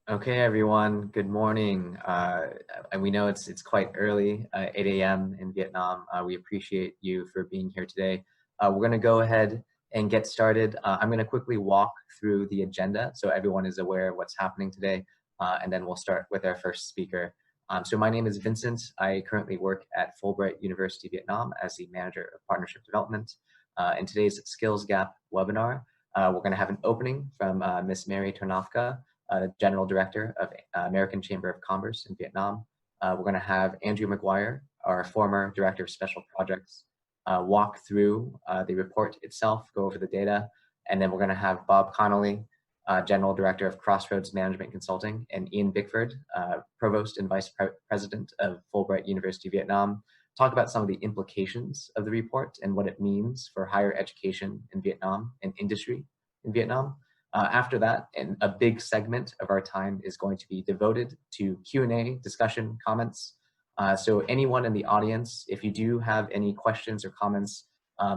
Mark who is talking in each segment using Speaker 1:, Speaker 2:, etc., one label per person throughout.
Speaker 1: Okay, everyone. Good morning. And we know it's quite early, 8 a.m. in Vietnam. We appreciate you for being here today. We're going to go ahead and get started. I'm going to quickly walk through the agenda so everyone is aware of what's happening today, and then we'll start with our first speaker. So my name is Vincent. I currently work at Fulbright University Vietnam as the Manager of Partnership Development. In today's Skills Gap webinar, we're going to have an opening from Ms. Mary Ternofka, General Director of American Chamber of Commerce in Vietnam. We're going to have Andrew McGuire, our former Director of Special Projects, walk through the report itself, go over the data, and then we're going to have Bob Connolly, General Director of Crossroads Management Consulting, and Ian Bickford, Provost and Vice President of Fulbright University Vietnam, talk about some of the implications of the report and what it means for higher education in Vietnam and industry in Vietnam. After that, and a big segment of our time is going to be devoted to Q&A, discussion, comments. So anyone in the audience, if you do have any questions or comments,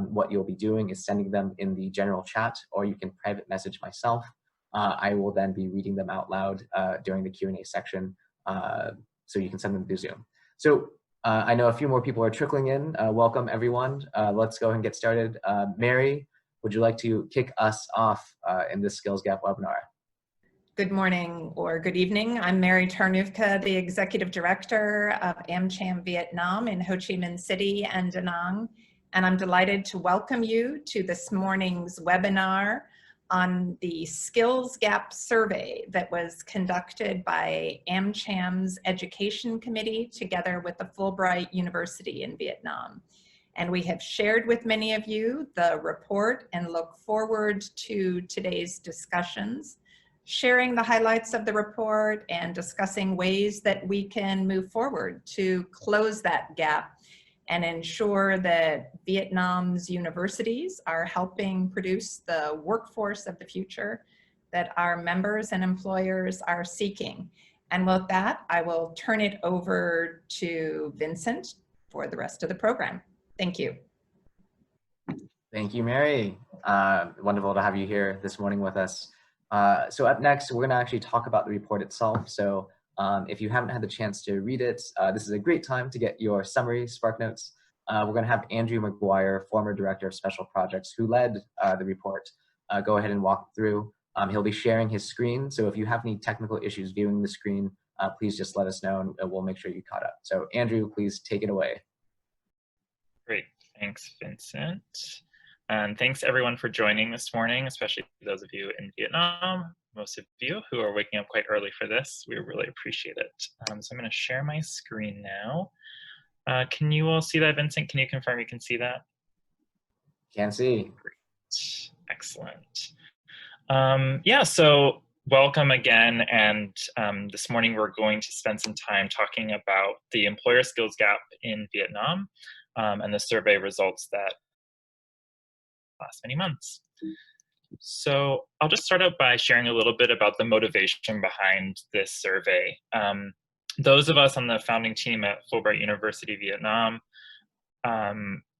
Speaker 1: what you'll be doing is sending them in the general chat, or you can private message myself. I will then be reading them out loud during the Q&A section, so you can send them through Zoom. So I know a few more people are trickling in. Welcome, everyone. Let's go ahead and get started. Mary, would you like to kick us off in this Skills Gap webinar?
Speaker 2: Good morning or good evening. I'm Mary Ternofka, the Executive Director of AmCham Vietnam in Ho Chi Minh City and Da Nang, and I'm delighted to welcome you to this morning's webinar on the Skills Gap survey that was conducted by AmCham's Education Committee together with the Fulbright University in Vietnam. And we have shared with many of you the report and look forward to today's discussions, sharing the highlights of the report and discussing ways that we can move forward to close that gap and ensure that Vietnam's universities are helping produce the workforce of the future that our members and employers are seeking. And with that, I will turn it over to Vincent for the rest of the program. Thank you.
Speaker 1: Thank you, Mary. Wonderful to have you here this morning with us. So up next, we're going to actually talk about the report itself. So if you haven't had the chance to read it, this is a great time to get your summary, Spark Notes. We're going to have Andrew McGuire, former Director of Special Projects, who led the report, go ahead and walk through. He'll be sharing his screen. So if you have any technical issues viewing the screen, please just let us know and we'll make sure you caught up. So Andrew, please take it away.
Speaker 3: Great, thanks, Vincent. And thanks everyone for joining this morning, especially those of you in Vietnam, most of you who are waking up quite early for this. We really appreciate it. So I'm gonna share my screen now. Can you all see that, Vincent? Can you confirm you can see that?
Speaker 1: Can see.
Speaker 3: Great, excellent. Yeah, so welcome again. And this morning we're going to spend some time talking about the employer skills gap in Vietnam and the survey results that last many months. So I'll just start out by sharing a little bit about the motivation behind this survey. Those of us on the founding team at Fulbright University Vietnam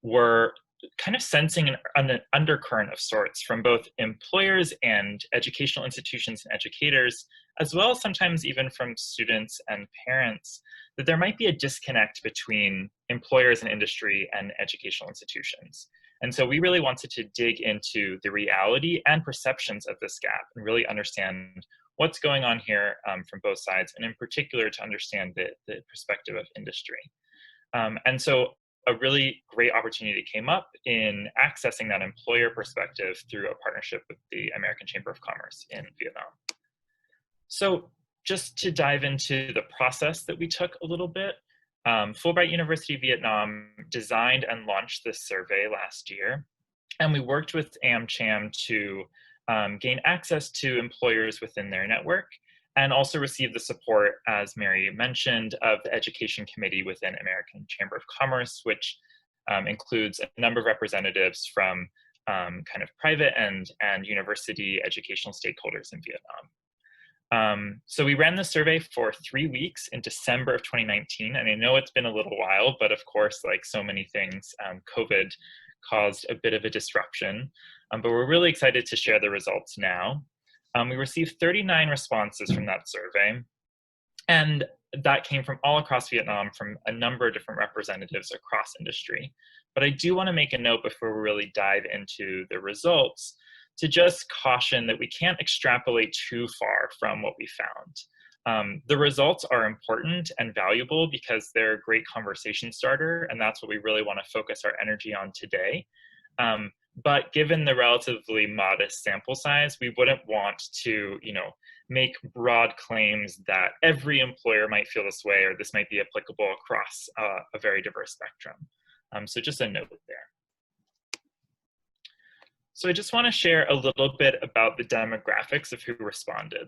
Speaker 3: were kind of sensing an undercurrent of sorts from both employers and educational institutions and educators, as well as sometimes even from students and parents, that there might be a disconnect between employers and industry and educational institutions. And so we really wanted to dig into the reality and perceptions of this gap and really understand what's going on here from both sides, and in particular to understand the perspective of industry. And so a really great opportunity came up in accessing that employer perspective through a partnership with the American Chamber of Commerce in Vietnam. So just to dive into the process that we took a little bit, Fulbright University Vietnam designed and launched this survey last year, and we worked with AmCham to gain access to employers within their network, and also receive the support, as Mary mentioned, of the Education Committee within American Chamber of Commerce, which includes a number of representatives from kind of private and university educational stakeholders in Vietnam. So we ran the survey for 3 weeks in December of 2019, and I know it's been a little while, but of course, like so many things, COVID caused a bit of a disruption, but we're really excited to share the results now. We received 39 responses from that survey, and that came from all across Vietnam from a number of different representatives across industry. But I do want to make a note before we really dive into the results to just caution that we can't extrapolate too far from what we found. The results are important and valuable because they're a great conversation starter, and that's what we really want to focus our energy on today. But given the relatively modest sample size, we wouldn't want to, make broad claims that every employer might feel this way or this might be applicable across a very diverse spectrum. So just a note there. So I just want to share a little bit about the demographics of who responded.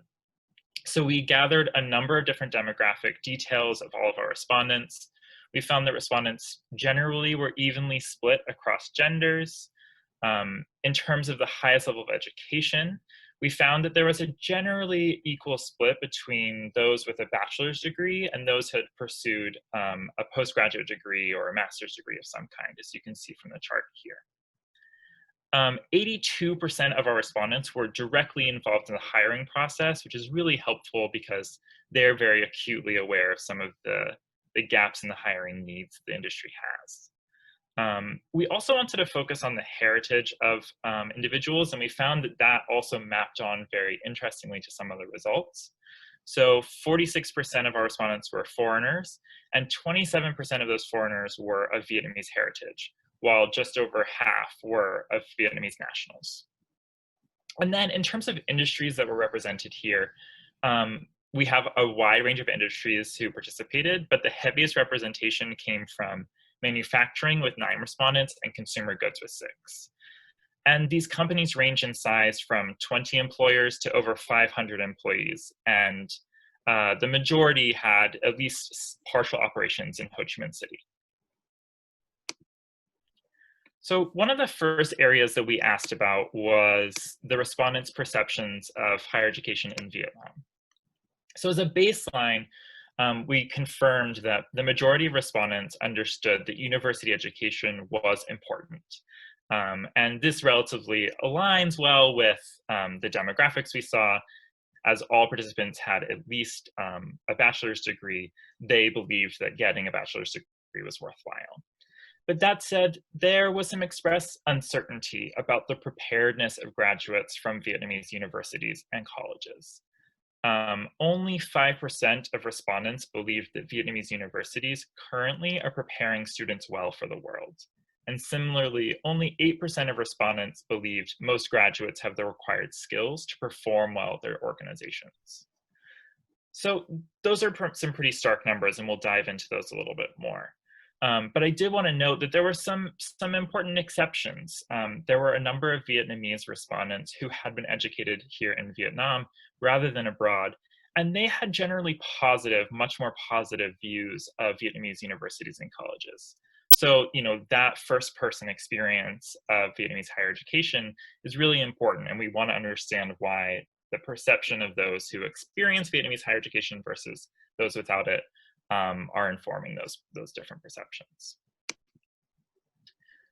Speaker 3: So we gathered a number of different demographic details of all of our respondents. We found that respondents generally were evenly split across genders. In terms of the highest level of education, we found that there was a generally equal split between those with a bachelor's degree and those who had pursued a postgraduate degree or a master's degree of some kind, as you can see from the chart here. 82% of our respondents were directly involved in the hiring process, which is really helpful because they're very acutely aware of some of the gaps in the hiring needs the industry has. We also wanted to focus on the heritage of individuals, and we found that that also mapped on very interestingly to some of the results. So 46% of our respondents were foreigners, and 27% of those foreigners were of Vietnamese heritage, while just over half were of Vietnamese nationals. And then in terms of industries that were represented here, we have a wide range of industries who participated, but the heaviest representation came from manufacturing with 9 respondents and consumer goods with 6. And these companies range in size from 20 employers to over 500 employees. And the majority had at least partial operations in Ho Chi Minh City. So one of the first areas that we asked about was the respondents' perceptions of higher education in Vietnam. So as a baseline, we confirmed that the majority of respondents understood that university education was important. And this relatively aligns well with the demographics we saw. As all participants had at least a bachelor's degree, they believed that getting a bachelor's degree was worthwhile. But that said, there was some expressed uncertainty about the preparedness of graduates from Vietnamese universities and colleges. Only 5% of respondents believed that Vietnamese universities currently are preparing students well for the world. And similarly, only 8% of respondents believed most graduates have the required skills to perform well at their organizations. So those are some pretty stark numbers, and we'll dive into those a little bit more. But I did want to note that there were some important exceptions. There were a number of Vietnamese respondents who had been educated here in Vietnam rather than abroad, and they had generally positive, much more positive views of Vietnamese universities and colleges. So, that first-person experience of Vietnamese higher education is really important, and we want to understand why the perception of those who experience Vietnamese higher education versus those without it are informing those different perceptions.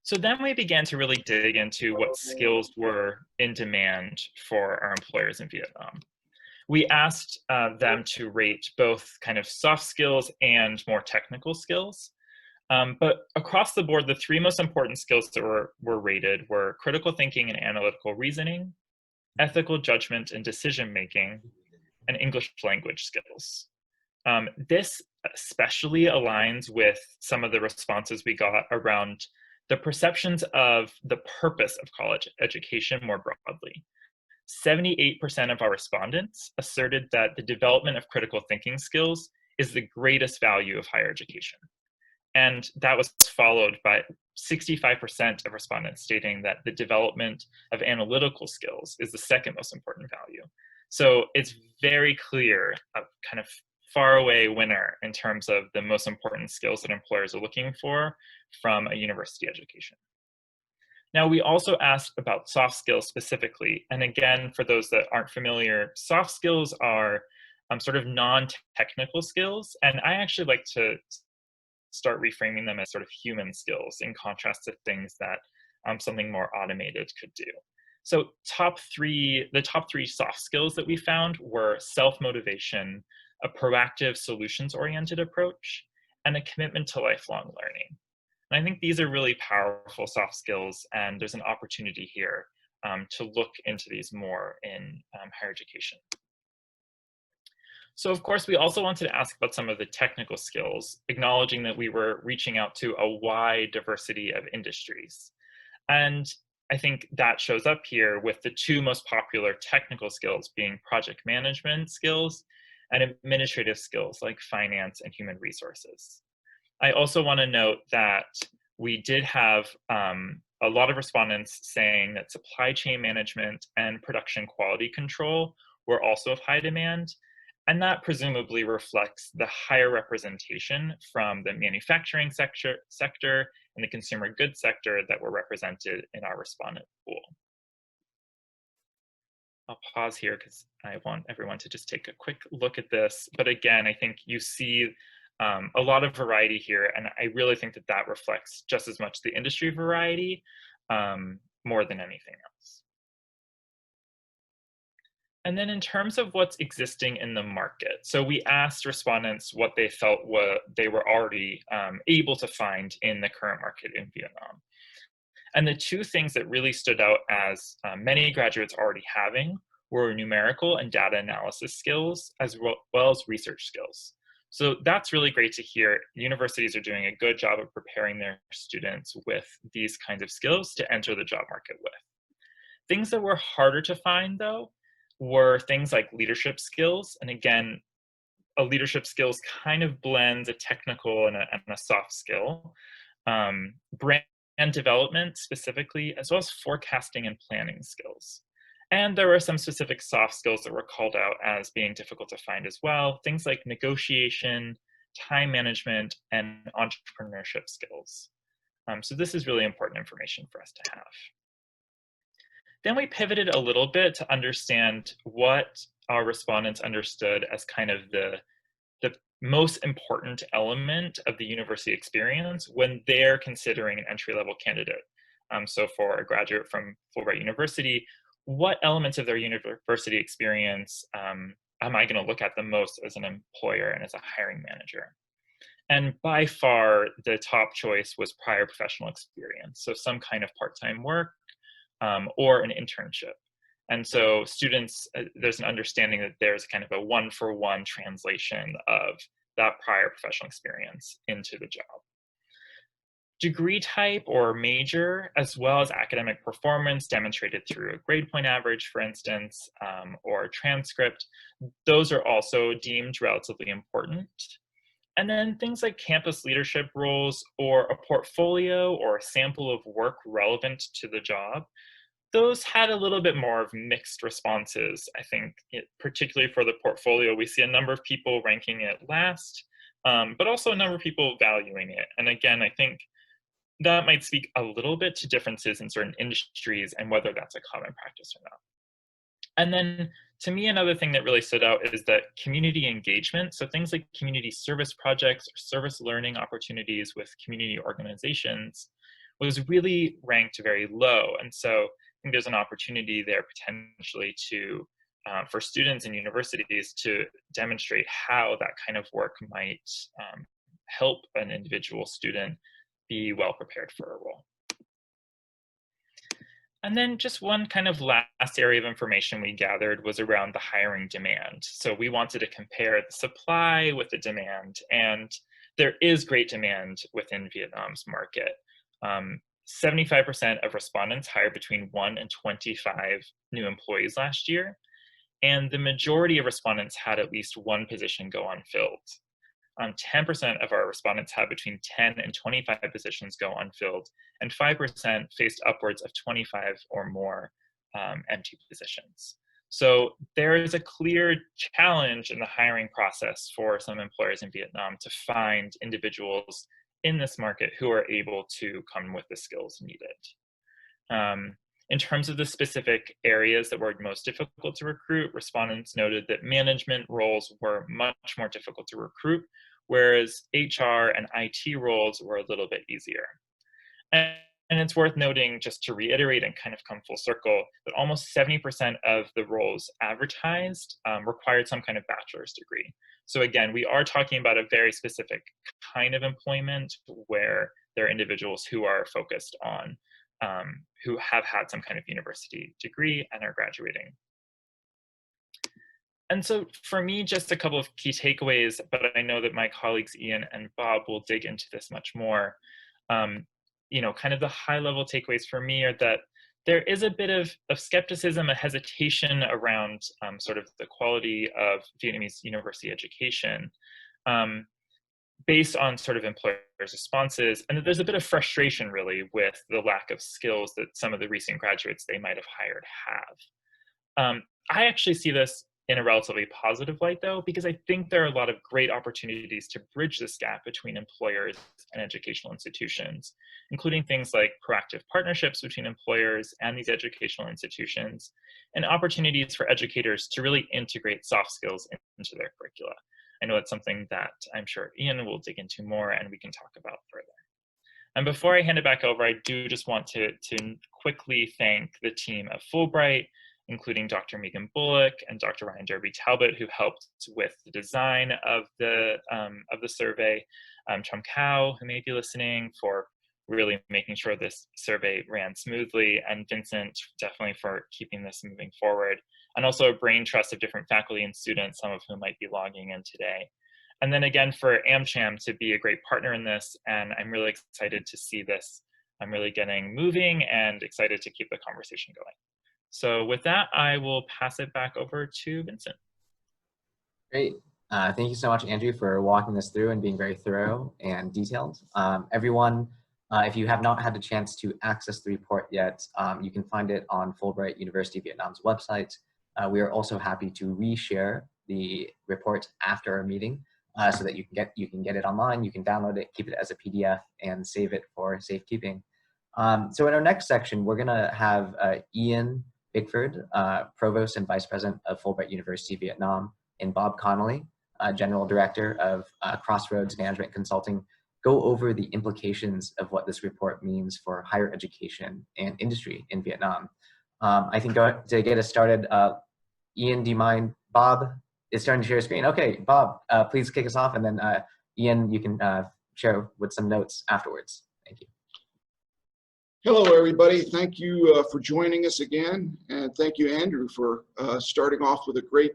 Speaker 3: So then we began to really dig into what skills were in demand for our employers in Vietnam. We asked them to rate both kind of soft skills and more technical skills. But across the board, the 3 most important skills that were rated were critical thinking and analytical reasoning, ethical judgment and decision-making, and English language skills. This especially aligns with some of the responses we got around the perceptions of the purpose of college education more broadly. 78% of our respondents asserted that the development of critical thinking skills is the greatest value of higher education. And that was followed by 65% of respondents stating that the development of analytical skills is the second most important value. So it's very clear a kind of far away winner in terms of the most important skills that employers are looking for from a university education. Now, we also asked about soft skills specifically. And again, for those that aren't familiar, soft skills are sort of non-technical skills. And I actually like to start reframing them as sort of human skills in contrast to things that something more automated could do. So the top three soft skills that we found were self-motivation, a proactive solutions-oriented approach, and a commitment to lifelong learning. And I think these are really powerful soft skills, and there's an opportunity here to look into these more in higher education. So of course, we also wanted to ask about some of the technical skills, acknowledging that we were reaching out to a wide diversity of industries. And I think that shows up here with the two most popular technical skills being project management skills and administrative skills like finance and human resources. I also want to note that we did have a lot of respondents saying that supply chain management and production quality control were also of high demand. And that presumably reflects the higher representation from the manufacturing sector and the consumer goods sector that were represented in our respondent pool. I'll pause here because I want everyone to just take a quick look at this. But again, I think you see a lot of variety here, and I really think that that reflects just as much the industry variety more than anything else. And then in terms of what's existing in the market, so we asked respondents what they felt they were already able to find in the current market in Vietnam. And the two things that really stood out as many graduates already having were numerical and data analysis skills, as well as research skills. So that's really great to hear. Universities are doing a good job of preparing their students with these kinds of skills to enter the job market with. Things that were harder to find, though, were things like leadership skills. And again, a leadership skills kind of blends a technical and a soft skill. Brand development specifically, as well as forecasting and planning skills. And there were some specific soft skills that were called out as being difficult to find as well. Things like negotiation, time management, and entrepreneurship skills. So this is really important information for us to have. Then we pivoted a little bit to understand what our respondents understood as kind of the most important element of the university experience when they're considering an entry-level candidate. So for a graduate from Fulbright University, what elements of their university experience am I going to look at the most as an employer and as a hiring manager? And by far, the top choice was prior professional experience. So some kind of part-time work, or an internship. And so students, there's an understanding that there's kind of a one-for-one translation of that prior professional experience into the job. Degree type or major, as well as academic performance demonstrated through a grade point average, for instance, or a transcript, those are also deemed relatively important. And then things like campus leadership roles or a portfolio or a sample of work relevant to the job, those had a little bit more of mixed responses. I think particularly for the portfolio, we see a number of people ranking it last, but also a number of people valuing it. And again, I think that might speak a little bit to differences in certain industries and whether that's a common practice or not. And then to me, another thing that really stood out is that community engagement. So things like community service projects or service learning opportunities with community organizations was really ranked very low. And so I think there's an opportunity there potentially to, for students and universities to demonstrate how that kind of work might help an individual student be well prepared for a role. And then just one kind of last area of information we gathered was around the hiring demand. So we wanted to compare the supply with the demand, and there is great demand within Vietnam's market. 75% of respondents hired between 1 and 25 new employees last year, and the majority of respondents had at least one position go unfilled. 10% of our respondents had between 10 and 25 positions go unfilled, and 5% faced upwards of 25 or more empty positions. So there is a clear challenge in the hiring process for some employers in Vietnam to find individuals in this market who are able to come with the skills needed. In terms of the specific areas that were most difficult to recruit, respondents noted that management roles were much more difficult to recruit, whereas HR and IT roles were a little bit easier. And And it's worth noting, just to reiterate and kind of come full circle, that almost 70% of the roles advertised required some kind of bachelor's degree. So again, we are talking about a very specific kind of employment where there are individuals who are focused on, who have had some kind of university degree and are graduating. And so for me, just a couple of key takeaways, but I know that my colleagues Ian and Bob will dig into this much more. Kind of the high level takeaways for me are that there is a bit of skepticism, a hesitation around sort of the quality of Vietnamese university education based on sort of employers' responses. And that there's a bit of frustration really with the lack of skills that some of the recent graduates they might have hired have. I actually see this in a relatively positive light, though, because I think there are a lot of great opportunities to bridge this gap between employers and educational institutions, including things like proactive partnerships between employers and these educational institutions, and opportunities for educators to really integrate soft skills into their curricula. I know it's something that I'm sure Ian will dig into more and we can talk about further. And before I hand it back over, I do just want to quickly thank the team of Fulbright, including Dr. Megan Bullock and Dr. Ryan Derby Talbot, who helped with the design of the survey, Chum Kao, who may be listening, for really making sure this survey ran smoothly, and Vincent, definitely for keeping this moving forward, and also a brain trust of different faculty and students, some of whom might be logging in today. And then again, for AmCham to be a great partner in this, and I'm really excited to see this. I'm really getting moving and excited to keep the conversation going. So with that, I will pass it back over to Vincent.
Speaker 1: Great. Thank you so much, Andrew, for walking us through and being very thorough and detailed. Everyone, if you have not had a chance to access the report yet, you can find it on Fulbright University of Vietnam's website. We are also happy to reshare the report after our meeting so that you can get it online, you can download it, keep it as a PDF, and save it for safekeeping. So in our next section, we're gonna have Ian Bigford, Provost and Vice President of Fulbright University Vietnam, and Bob Connolly, General Director of Crossroads Management Consulting, go over the implications of what this report means for higher education and industry in Vietnam. I think to get us started, Ian, do you mind? Bob is starting to share a screen. Okay, Bob, please kick us off, and then Ian, you can share with some notes afterwards. Thank you.
Speaker 4: Hello, everybody. Thank you for joining us again, and thank you, Andrew, for starting off with a great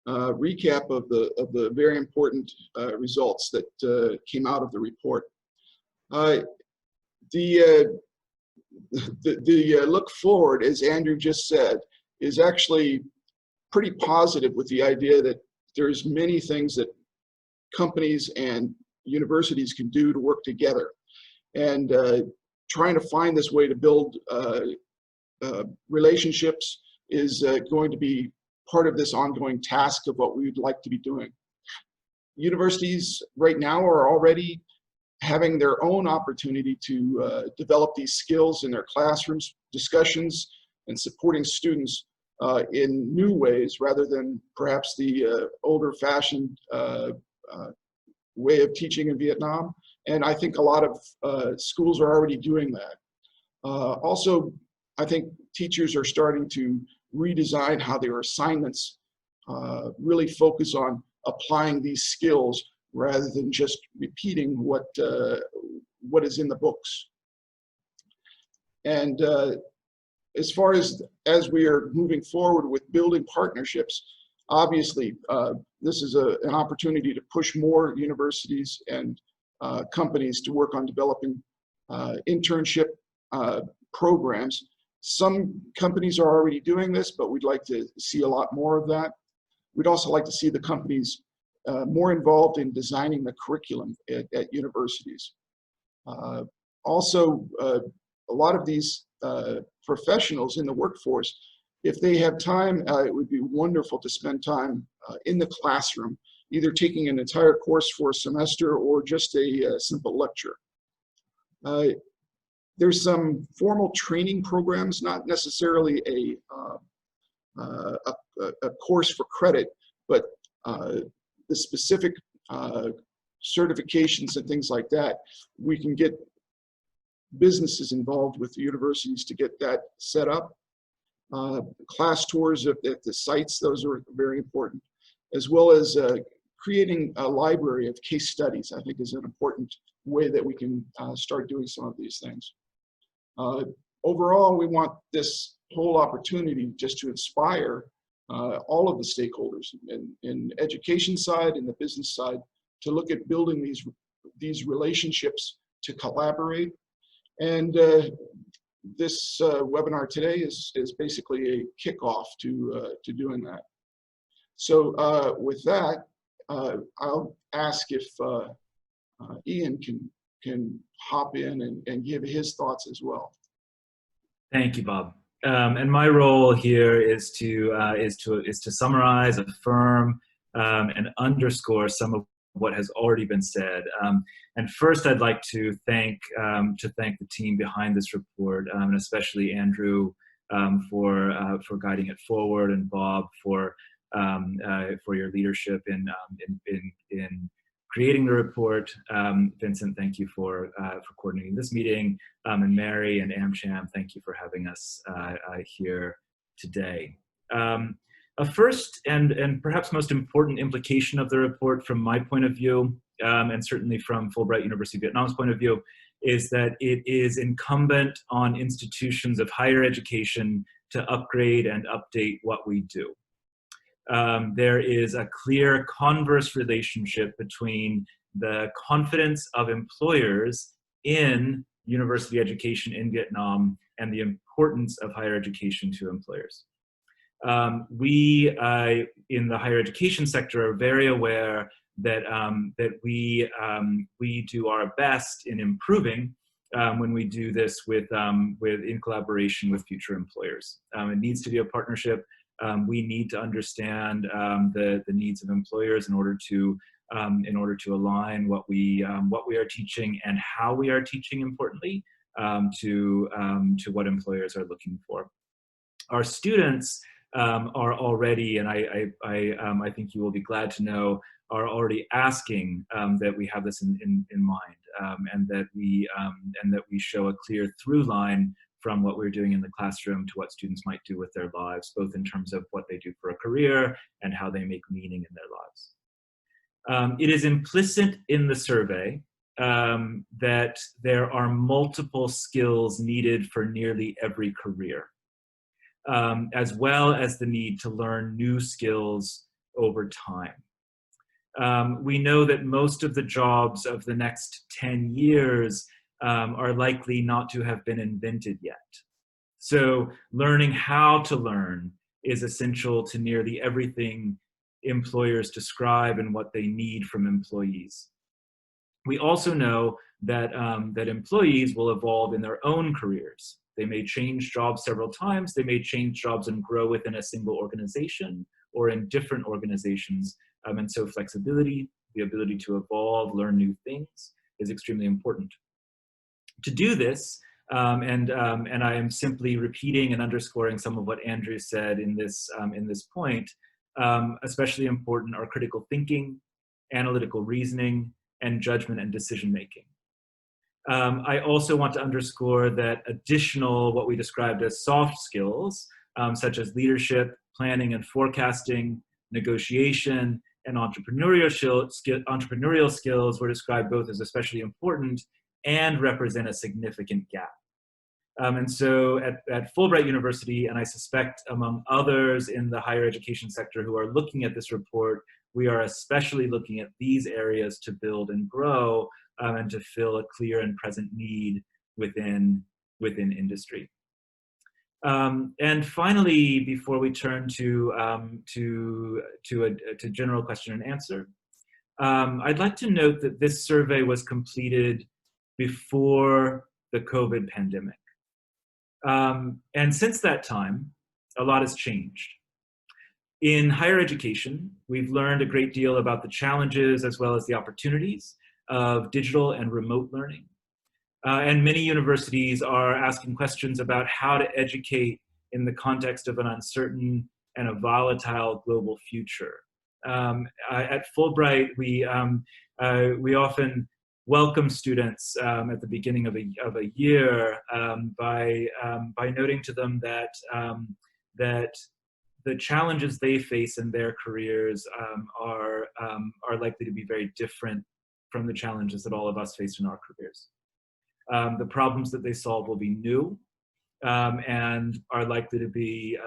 Speaker 4: recap of the very important results that came out of the report. The look forward, as Andrew just said, is actually pretty positive, with the idea that there's many things that companies and universities can do to work together, and trying to find this way to build relationships is going to be part of this ongoing task of what we would like to be doing. Universities right now are already having their own opportunity to develop these skills in their classrooms, discussions, and supporting students in new ways rather than perhaps the older-fashioned way of teaching in Vietnam. And I think a lot of schools are already doing that. Also, I think teachers are starting to redesign how their assignments really focus on applying these skills rather than just repeating what is in the books. And as far as we are moving forward with building partnerships, obviously this is an opportunity to push more universities and companies to work on developing internship programs. Some companies are already doing this, but we'd like to see a lot more of that. We'd also like to see the companies more involved in designing the curriculum at universities. Also, a lot of these professionals in the workforce, if they have time, it would be wonderful to spend time in the classroom, either taking an entire course for a semester or just a simple lecture. There's some formal training programs, not necessarily a course for credit, but the specific certifications and things like that. We can get businesses involved with the universities to get that set up. Class tours at the sites, those are very important, as well as creating a library of case studies, I think is an important way that we can start doing some of these things. Overall, we want this whole opportunity just to inspire all of the stakeholders in education side and the business side to look at building these relationships to collaborate. And this webinar today is basically a kickoff to doing that. So with that, I'll ask if Ian can hop in and give his thoughts as well.
Speaker 5: Thank you, Bob. And my role here is to summarize, affirm, and underscore some of what has already been said. And first, I'd like to thank the team behind this report, and especially Andrew for guiding it forward, and Bob for your leadership in creating the report. Vincent, thank you for coordinating this meeting, and Mary and AmCham, thank you for having us here today. A first and perhaps most important implication of the report from my point of view, and certainly from Fulbright University of Vietnam's point of view, is that it is incumbent on institutions of higher education to upgrade and update what we do. There is a clear converse relationship between the confidence of employers in university education in Vietnam and the importance of higher education to employers. We in the higher education sector are very aware that we do our best in improving when we do this in collaboration with future employers. It needs to be a partnership. We need to understand the needs of employers in order to align what we are teaching and how we are teaching, importantly, to what employers are looking for. Our students are already, and I think you will be glad to know, are already asking that we have this in mind, and that we show a clear through line from what we're doing in the classroom to what students might do with their lives, both in terms of what they do for a career and how they make meaning in their lives. It is implicit in the survey that there are multiple skills needed for nearly every career, as well as the need to learn new skills over time. We know that most of the jobs of the next 10 years are likely not to have been invented yet. So learning how to learn is essential to nearly everything employers describe and what they need from employees. We also know that, that employees will evolve in their own careers. They may change jobs several times. They may change jobs and grow within a single organization or in different organizations. And so flexibility, the ability to evolve, learn new things, is extremely important. To do this, and I am simply repeating and underscoring some of what Andrew said in this point, especially important are critical thinking, analytical reasoning, and judgment and decision making. I also want to underscore that additional, what we described as soft skills, such as leadership, planning and forecasting, negotiation, and entrepreneurial skills were described both as especially important and represent a significant gap. And so at Fulbright University, and I suspect among others in the higher education sector who are looking at this report, we are especially looking at these areas to build and grow, and to fill a clear and present need within industry. And finally, before we turn to general question and answer, I'd like to note that this survey was completed before the COVID pandemic. And since that time, a lot has changed. In higher education, we've learned a great deal about the challenges as well as the opportunities of digital and remote learning. And many universities are asking questions about how to educate in the context of an uncertain and a volatile global future. At Fulbright, we often welcome students at the beginning of a year by noting to them that that the challenges they face in their careers are likely to be very different from the challenges that all of us face in our careers. The problems that they solve will be new and are likely to be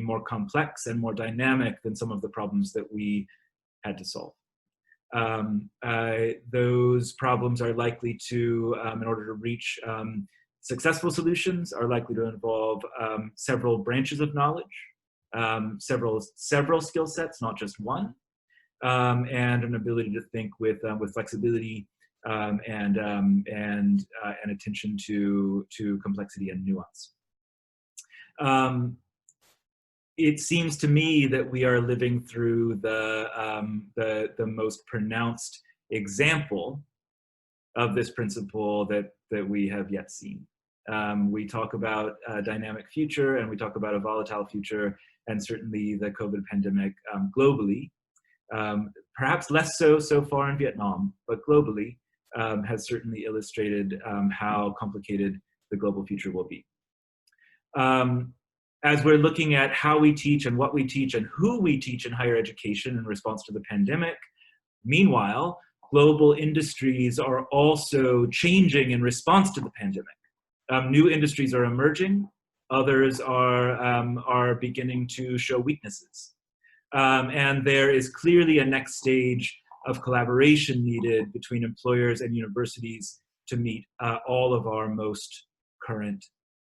Speaker 5: more complex and more dynamic than some of the problems that we had to solve. Those problems are likely to, in order to reach successful solutions, are likely to involve several branches of knowledge, several skill sets, not just one, and an ability to think with flexibility and attention to complexity and nuance. It seems to me that we are living through the most pronounced example of this principle that we have yet seen. We talk about a dynamic future and we talk about a volatile future, and certainly the COVID pandemic globally, perhaps less so far in Vietnam, but globally has certainly illustrated how complicated the global future will be. As we're looking at how we teach and what we teach and who we teach in higher education in response to the pandemic, meanwhile, global industries are also changing in response to the pandemic. New industries are emerging, others are beginning to show weaknesses. And there is clearly a next stage of collaboration needed between employers and universities to meet all of our most current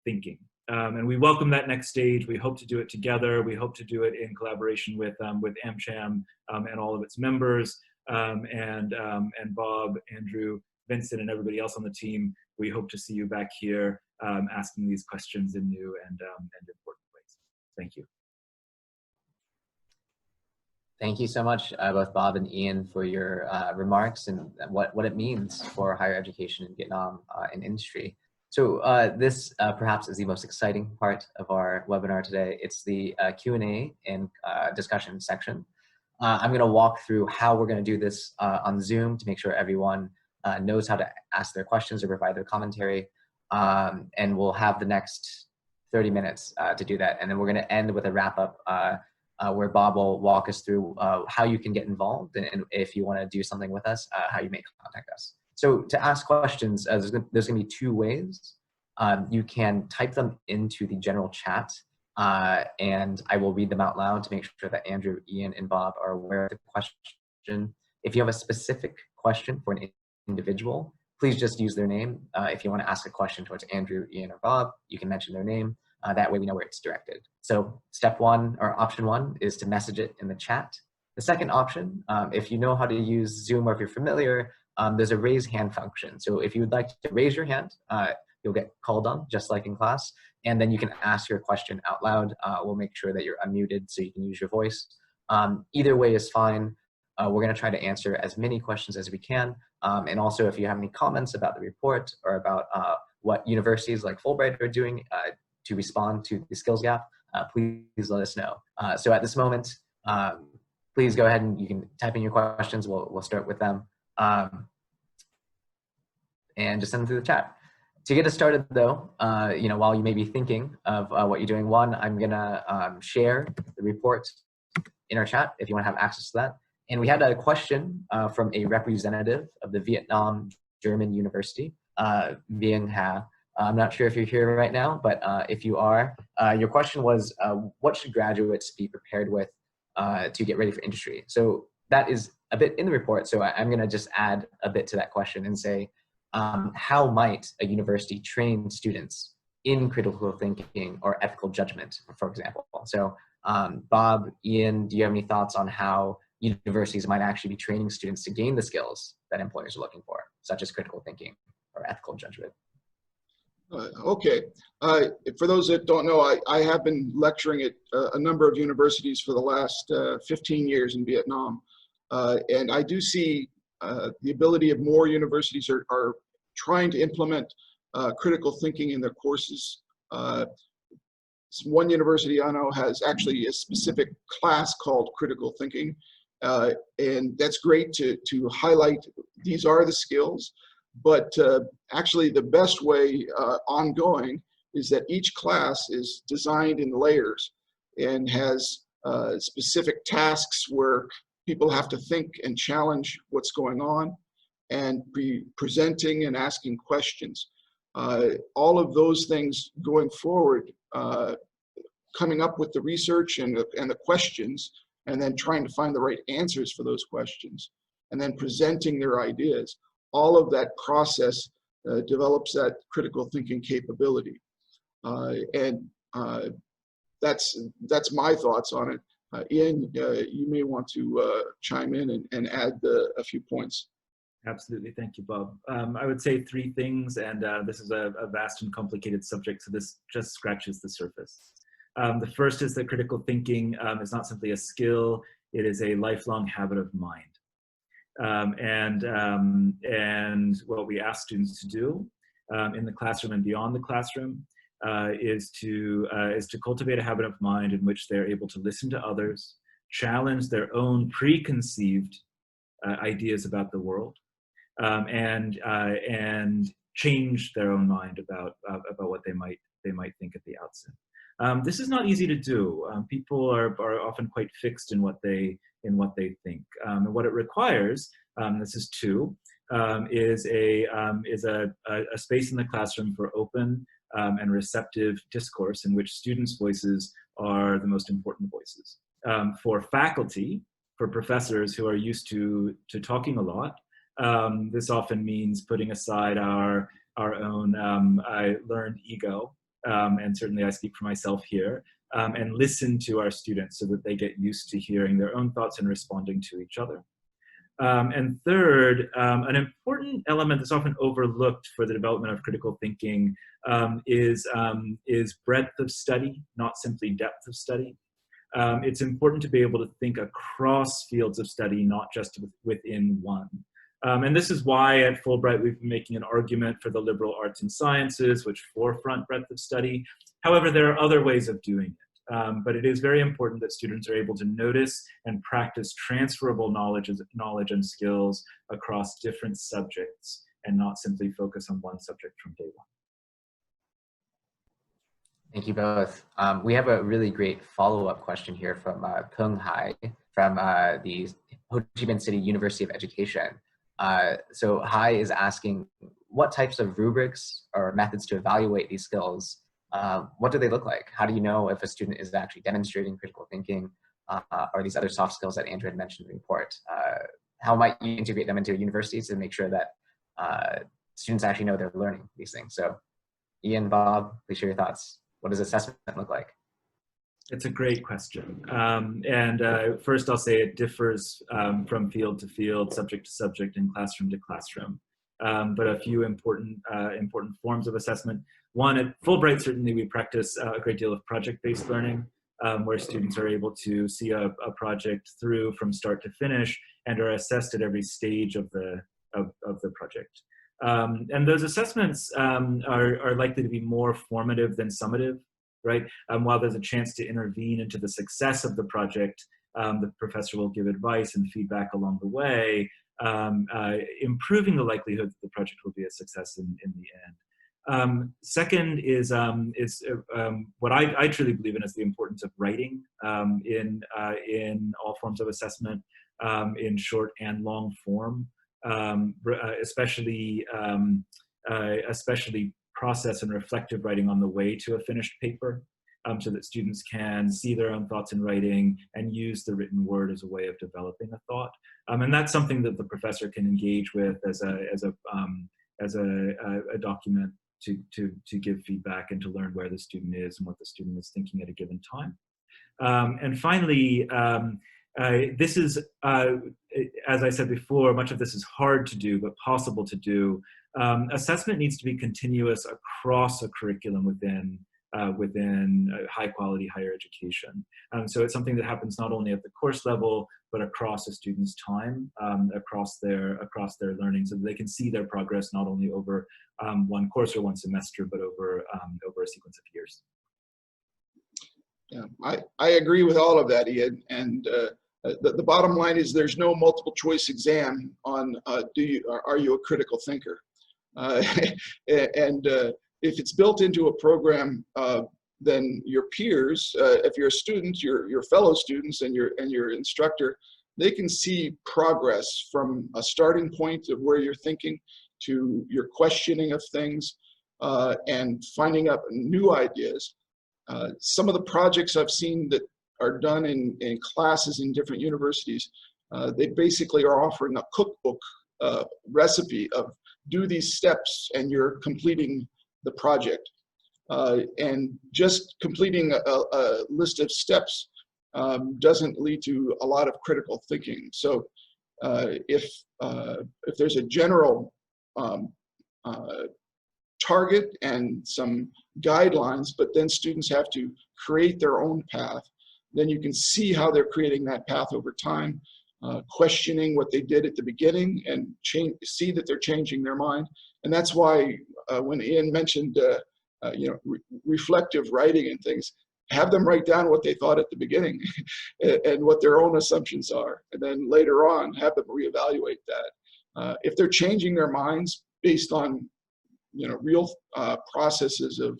Speaker 5: thinking. And we welcome that next stage. We hope to do it together. We hope to do it in collaboration with AmCham and all of its members, and Bob, Andrew, Vincent, and everybody else on the team. We hope to see you back here asking these questions in new and important ways. Thank you.
Speaker 1: Thank you so much, both Bob and Ian, for your remarks and what it means for higher education in Vietnam and industry. So this perhaps is the most exciting part of our webinar today. It's the Q&A and discussion section. I'm going to walk through how we're going to do this on Zoom to make sure everyone knows how to ask their questions or provide their commentary. And we'll have the next 30 minutes to do that. And then we're going to end with a wrap up where Bob will walk us through how you can get involved, and if you want to do something with us, how you may contact us. So to ask questions, there's going to be two ways. You can type them into the general chat, and I will read them out loud to make sure that Andrew, Ian, and Bob are aware of the question. If you have a specific question for an individual, please just use their name. If you want to ask a question towards Andrew, Ian, or Bob, you can mention their name. That way we know where it's directed. So step one, or option one, is to message it in the chat. The second option, if you know how to use Zoom or if you're familiar, there's a raise hand function. So if you would like to raise your hand, you'll get called on just like in class, and then you can ask your question out loud. We'll make sure that you're unmuted so you can use your voice. Either way is fine. We're going to try to answer as many questions as we can. And also, if you have any comments about the report or about what universities like Fulbright are doing to respond to the skills gap, please let us know. So at this moment, please go ahead and you can type in your questions. We'll start with them. And just send them through the chat. To get us started though, while you may be thinking of what you're doing, one, I'm gonna share the report in our chat if you wanna have access to that. And we had a question from a representative of the Vietnam German University, Vien Ha. I'm not sure if you're here right now, but if you are, your question was, what should graduates be prepared with to get ready for industry? So that is a bit in the report, so I'm gonna just add a bit to that question and say, how might a university train students in critical thinking or ethical judgment, for example? So Bob, Ian, do you have any thoughts on how universities might actually be training students to gain the skills that employers are looking for, such as critical thinking or ethical judgment?
Speaker 4: Okay. For those that don't know, I have been lecturing at a number of universities for the last 15 years in Vietnam. And I do see the ability of more universities are trying to implement critical thinking in their courses. One university I know has actually a specific class called critical thinking. And that's great to highlight these are the skills, but actually the best way ongoing is that each class is designed in layers and has specific tasks where people have to think and challenge what's going on and be presenting and asking questions. All of those things going forward, coming up with the research and the questions, and then trying to find the right answers for those questions, and then presenting their ideas. All of that process develops that critical thinking capability. That's my thoughts on it. Ian, you may want to chime in and add a few points.
Speaker 5: Absolutely, thank you, Bob. I would say three things, and this is a vast and complicated subject, so this just scratches the surface. The first is that critical thinking is not simply a skill, it is a lifelong habit of mind. And what we ask students to do in the classroom and beyond the classroom is to cultivate a habit of mind in which they're able to listen to others, challenge their own preconceived ideas about the world, and change their own mind about what they might think at the outset. This is not easy to do. People are often quite fixed in what they think, and what it requires. This is is a space in the classroom for open and receptive discourse in which students' voices are the most important voices. For faculty, for professors who are used to talking a lot, this often means putting aside our own learned ego, and certainly I speak for myself here, and listen to our students so that they get used to hearing their own thoughts and responding to each other. And third, an important element that's often overlooked for the development of critical thinking is breadth of study, not simply depth of study. It's important to be able to think across fields of study, not just within one. And this is why at Fulbright we've been making an argument for the liberal arts and sciences, which forefront breadth of study. However, there are other ways of doing it. But it is very important that students are able to notice and practice transferable knowledge and skills across different subjects and not simply focus on one subject from day one.
Speaker 1: Thank you both. We have a really great follow-up question here from Pung Hai from the Ho Chi Minh City University of Education. So Hai is asking, what types of rubrics or methods to evaluate these skills? What do they look like? How do you know if a student is actually demonstrating critical thinking or these other soft skills that Andrew had mentioned in the report? How might you integrate them into universities to make sure that students actually know they're learning these things? So Ian, Bob, please share your thoughts. What does assessment look like?
Speaker 5: It's a great question. First I'll say it differs from field to field, subject to subject, and classroom to classroom. But a few important forms of assessment. One, at Fulbright, certainly we practice a great deal of project-based learning, where students are able to see a project through from start to finish and are assessed at every stage of the project. And those assessments are likely to be more formative than summative, right? While there's a chance to intervene into the success of the project, the professor will give advice and feedback along the way, improving the likelihood that the project will be a success in the end. Second is what I truly believe in is the importance of writing in all forms of assessment, in short and long form, especially process and reflective writing on the way to a finished paper, so that students can see their own thoughts in writing and use the written word as a way of developing a thought. And that's something that the professor can engage with as a document to give feedback and to learn where the student is and what the student is thinking at a given time. And finally, this is, as I said before, much of this is hard to do, but possible to do. Assessment needs to be continuous across a curriculum within high quality higher education. So it's something that happens not only at the course level, but across a student's time, across their learning, so that they can see their progress not only over one course or one semester, but over a sequence of years.
Speaker 4: Yeah, I agree with all of that, Ian. And The bottom line is there's no multiple choice exam on are you a critical thinker? And if it's built into a program, then your peers, if you're a student, your fellow students and your instructor, they can see progress from a starting point of where you're thinking to your questioning of things and finding up new ideas. Some of the projects I've seen that are done in classes in different universities, they basically are offering a cookbook recipe of do these steps and you're completing the project. And just completing a list of steps doesn't lead to a lot of critical thinking. So if there's a general target and some guidelines, but then students have to create their own path, then you can see how they're creating that path over time, questioning what they did at the beginning and see that they're changing their mind. And that's why when Ian mentioned reflective writing and things, have them write down what they thought at the beginning and what their own assumptions are. And then later on, have them reevaluate that. If they're changing their minds based on real processes of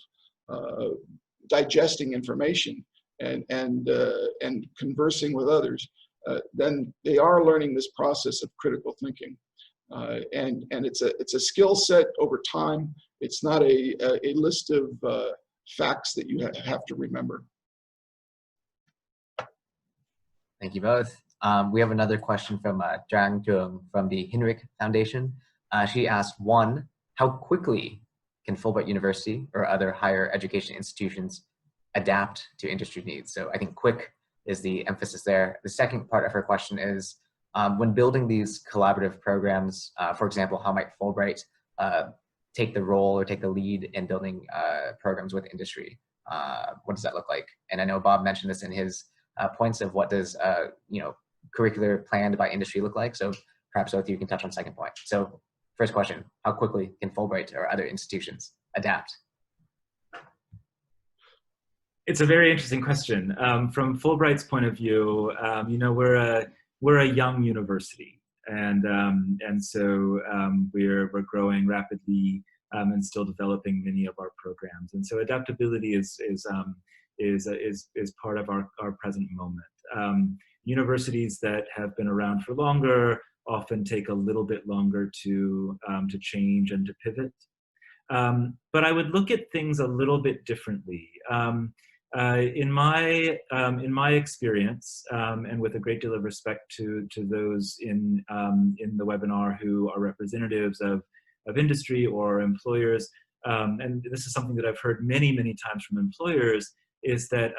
Speaker 4: digesting information and conversing with others, then they are learning this process of critical thinking. And it's a skill set over time. It's not a list of facts that you have to remember.
Speaker 1: Thank you both. We have another question from Zhang Zheng from the Hinrich Foundation. She asked, one, how quickly can Fulbright University or other higher education institutions adapt to industry needs? So I think quick is the emphasis there. The second part of her question is, when building these collaborative programs, for example, how might Fulbright take the role or take the lead in building programs with industry? What does that look like? And I know Bob mentioned this in his points of what does curricular planned by industry look like. So perhaps both of you can touch on second point. So first question, how quickly can Fulbright or other institutions adapt?
Speaker 5: It's a very interesting question. From Fulbright's point of view, we're a young university, and so we're growing rapidly and still developing many of our programs. And so adaptability is part of our present moment. Universities that have been around for longer often take a little bit longer to change and to pivot. But I would look at things a little bit differently. In my experience, and with a great deal of respect to those in the webinar who are representatives of industry or employers, and this is something that I've heard many times from employers, is that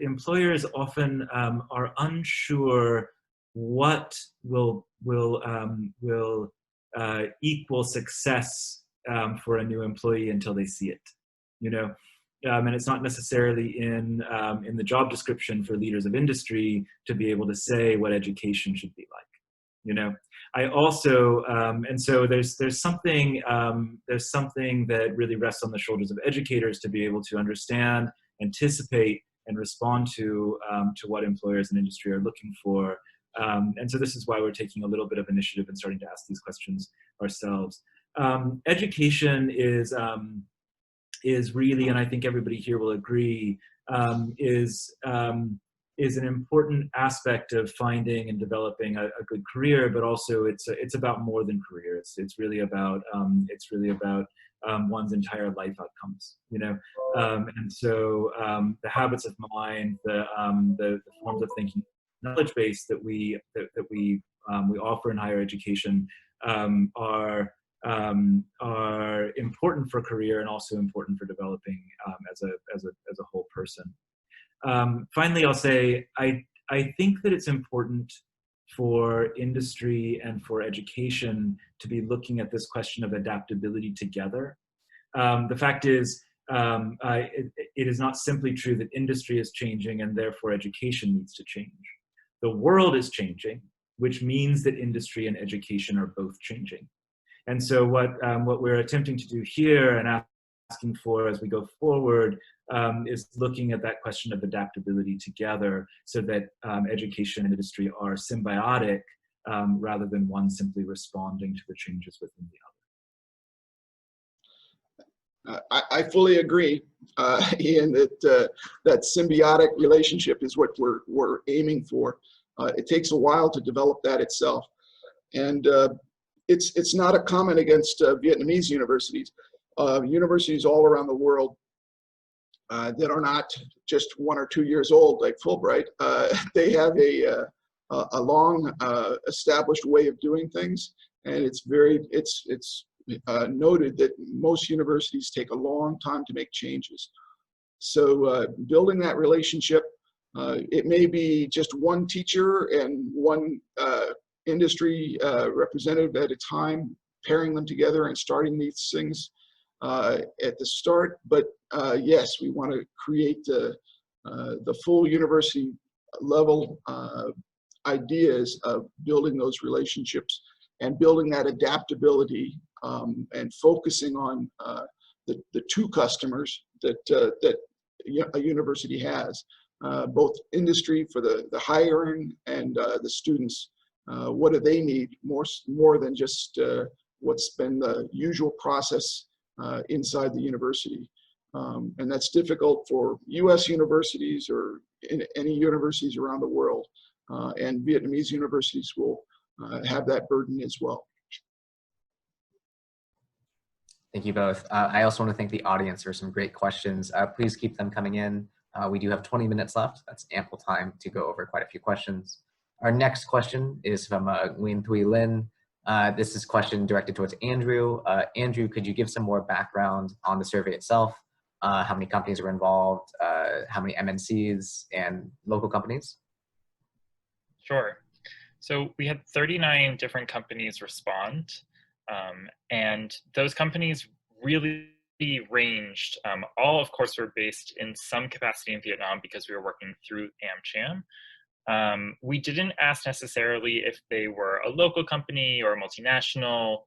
Speaker 5: employers often are unsure what will equal success for a new employee until they see it. And it's not necessarily in the job description for leaders of industry to be able to say what education should be like. I also and so there's something that really rests on the shoulders of educators to be able to understand, anticipate, and respond to what employers and industry are looking for. And so this is why we're taking a little bit of initiative and starting to ask these questions ourselves. Education is really, and I think everybody here will agree, is an important aspect of finding and developing a good career, but also it's about more than career. It's really about one's entire life outcomes, and so the habits of mind, the forms of thinking, knowledge base that we offer in higher education are important for career and also important for developing as a whole person. Finally, I'll say I think that it's important for industry and for education to be looking at this question of adaptability together. The fact is, it is not simply true that industry is changing and therefore education needs to change. The world is changing, which means that industry and education are both changing. And so what we're attempting to do here and asking for as we go forward is looking at that question of adaptability together so that education and industry are symbiotic rather than one simply responding to the changes within the other.
Speaker 4: I fully agree, Ian, that that symbiotic relationship is what we're aiming for. It takes a while to develop that itself. And it's not a comment against Vietnamese universities. Universities all around the world that are not just 1 or 2 years old like Fulbright, they have a long established way of doing things, and it's noted that most universities take a long time to make changes. So building that relationship, it may be just one teacher and one industry representative at a time, pairing them together and starting these things at the start. But yes, we want to create the full university level ideas of building those relationships and building that adaptability and focusing on the two customers that a university has, both industry for the hiring and the students. What do they need more than just what's been the usual process inside the university? And that's difficult for US universities or in any universities around the world. And Vietnamese universities will have that burden as well.
Speaker 1: Thank you both. I also want to thank the audience for some great questions. Please keep them coming in. We do have 20 minutes left. That's ample time to go over quite a few questions. Our next question is from Nguyen Thuy Lin. This is a question directed towards Andrew. Andrew, could you give some more background on the survey itself? How many companies were involved? How many MNCs and local companies?
Speaker 3: Sure. So we had 39 different companies respond, and those companies really ranged. All, of course, were based in some capacity in Vietnam because we were working through AmCham. We didn't ask necessarily if they were a local company or a multinational.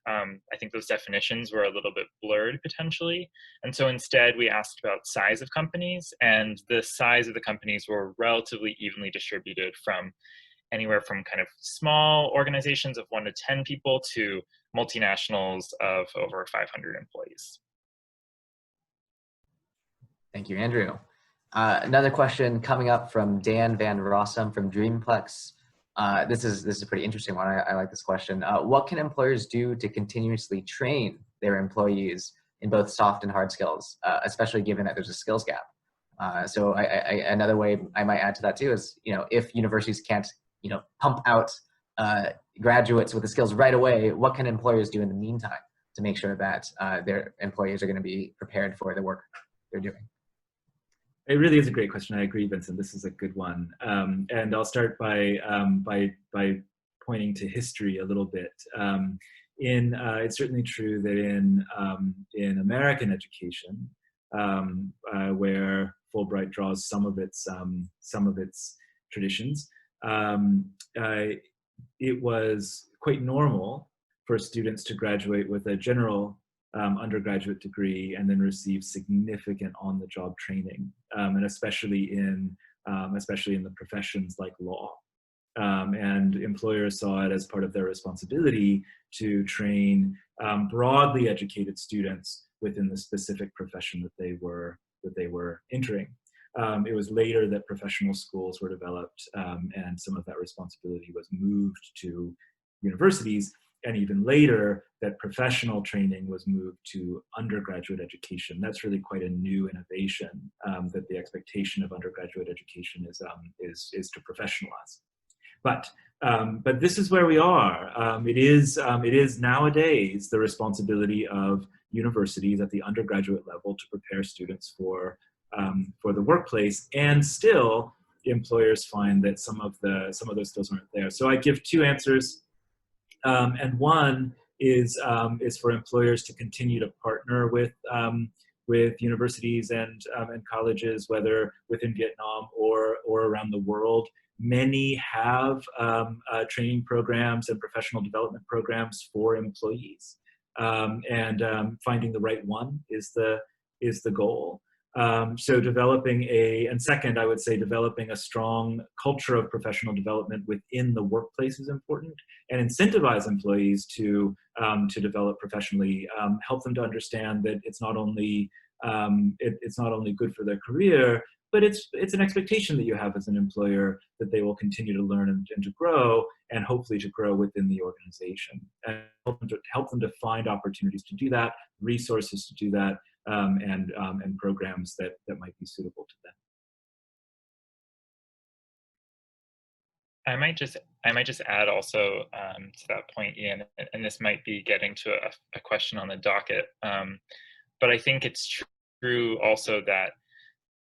Speaker 3: I think those definitions were a little bit blurred potentially. And so instead we asked about size of companies, and the size of the companies were relatively evenly distributed from anywhere from kind of small organizations of 1 to 10 people to multinationals of over 500 employees.
Speaker 1: Thank you, Andrew. Another question coming up from Dan Van Rossum from Dreamplex. This is a pretty interesting one. I like this question. What can employers do to continuously train their employees in both soft and hard skills, especially given that there's a skills gap? So another way I might add to that too is, if universities can't, pump out graduates with the skills right away, what can employers do in the meantime to make sure that their employees are going to be prepared for the work they're doing?
Speaker 5: It really is a great question. I agree, Vincent. This is a good one, and I'll start by pointing to history a little bit. It's certainly true that in American education, where Fulbright draws some of its traditions, it was quite normal for students to graduate with a general undergraduate degree and then receive significant on-the-job training, and especially in the professions like law. And employers saw it as part of their responsibility to train broadly educated students within the specific profession that they were entering. It was later that professional schools were developed, and some of that responsibility was moved to universities, and even later that professional training was moved to undergraduate education. That's really quite a new innovation, that the expectation of undergraduate education is to professionalize. But this is where we are. It is nowadays the responsibility of universities at the undergraduate level to prepare students for the workplace, and still employers find that some of those skills aren't there. So I give two answers, and one is for employers to continue to partner with universities and colleges, whether within Vietnam or around the world. Many have training programs and professional development programs for employees. finding the right one is the goal. So and second, I would say developing a strong culture of professional development within the workplace is important, and incentivize employees to develop professionally, help them to understand that it's not only good for their career, but it's an expectation that you have as an employer that they will continue to learn and to grow, and hopefully to grow within the organization, and help them to find opportunities to do that, resources to do that, and programs that might be suitable to them.
Speaker 3: I might just add also to that point, Ian, and this might be getting to a question on the docket, but I think it's true also that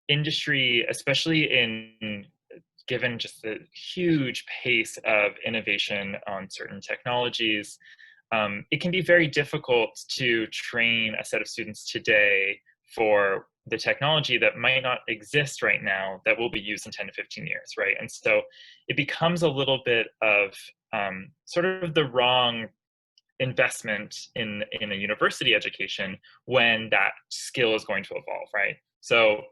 Speaker 3: industry, especially given just the huge pace of innovation on certain technologies, it can be very difficult to train a set of students today for the technology that might not exist right now that will be used in 10 to 15 years, right? And so it becomes a little bit of sort of the wrong investment in a university education when that skill is going to evolve, right? So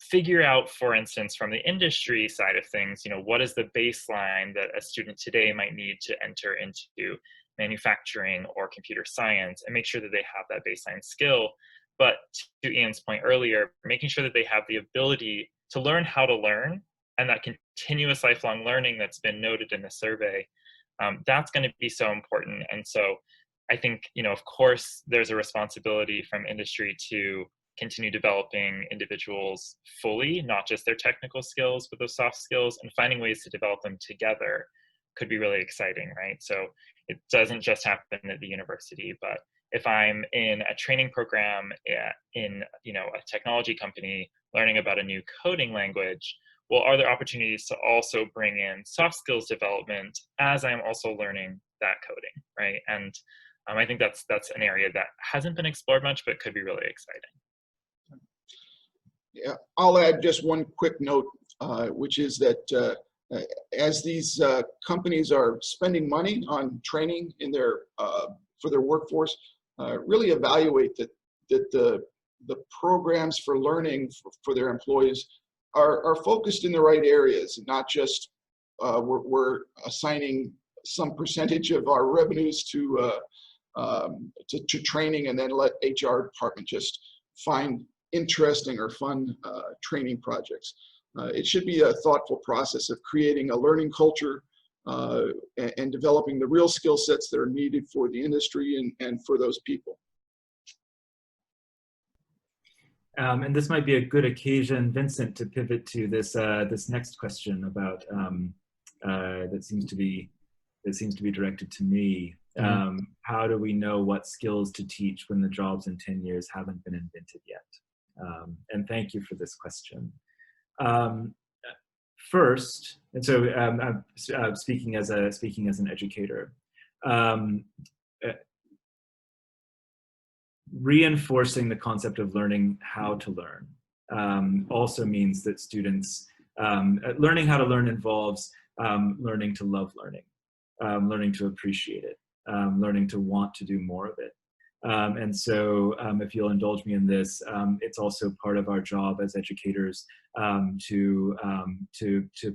Speaker 3: figure out, for instance, from the industry side of things, what is the baseline that a student today might need to enter into manufacturing or computer science, and make sure that they have that baseline skill. But to Ian's point earlier, making sure that they have the ability to learn how to learn, and that continuous lifelong learning that's been noted in the survey, that's going to be so important. And so I think, of course, there's a responsibility from industry to continue developing individuals fully, not just their technical skills, but those soft skills, and finding ways to develop them together could be really exciting, right? So it doesn't just happen at the university, but if I'm in a training program in a technology company learning about a new coding language, well, are there opportunities to also bring in soft skills development as I'm also learning that coding, right? And I think that's an area that hasn't been explored much, but could be really exciting.
Speaker 4: Yeah, I'll add just one quick note, which is that as these companies are spending money on training for their workforce, really evaluate that the programs for learning for their employees are focused in the right areas, not just we're assigning some percentage of our revenues to training and then let HR department just find interesting or fun training projects. It should be a thoughtful process of creating a learning culture and developing the real skill sets that are needed for the industry and for those people.
Speaker 5: And this might be a good occasion, Vincent, to pivot to this next question about that seems to be directed to me.
Speaker 1: Mm-hmm.
Speaker 5: How do we know what skills to teach when the jobs in 10 years haven't been invented yet? And thank you for this question. First, and so I'm speaking as an educator, reinforcing the concept of learning how to learn also means that students learning how to learn involves learning to love learning, learning to appreciate it, learning to want to do more of it. And so if you'll indulge me in this, it's also part of our job as educators to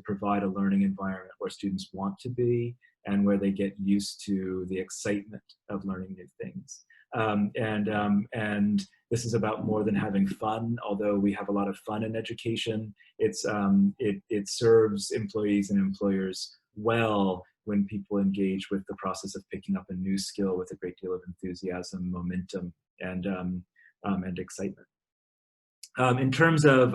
Speaker 5: provide a learning environment where students want to be and where they get used to the excitement of learning new things. And this is about more than having fun, although we have a lot of fun in education. It serves employees and employers well when people engage with the process of picking up a new skill with a great deal of enthusiasm, momentum, and excitement. In terms of